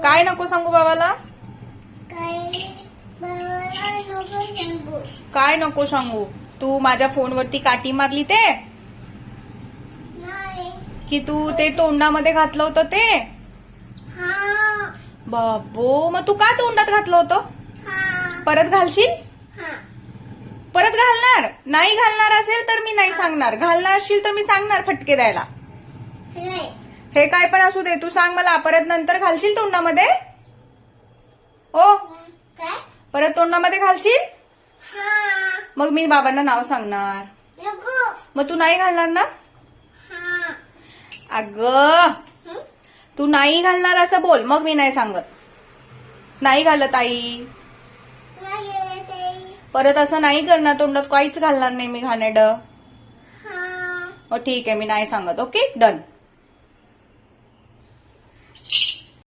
काय नको सांगू बाबाला? काय नको सांगू? तू माझ्या फोनवरती काठी मारली ते, की तू ते तोंडामध्ये घातलं होतं ते? बाबो, मग तू का तोंडात घातलं होतं? परत घालशील? परत घालणार? नाही घालणार असेल तर मी नाही सांगणार, घालणार असशील तर मी सांगणार फटके द्यायला. हे काय पण असू दे, तू सांग मला, परत नंतर घालशील तोंडामध्ये? ओ, परत तोंडामध्ये घालशील? मग मी बाबांना नाव सांगणार. मग तू नाही घालणार ना? अगं, तू नाही घालणार असं बोल, मग मी नाही सांगत. नाही घालत आई. परत असं नाही करणार, तोंडात काहीच घालणार नाही मी घाणेरडं. ठीक आहे, मी नाही सांगत. Okay, done.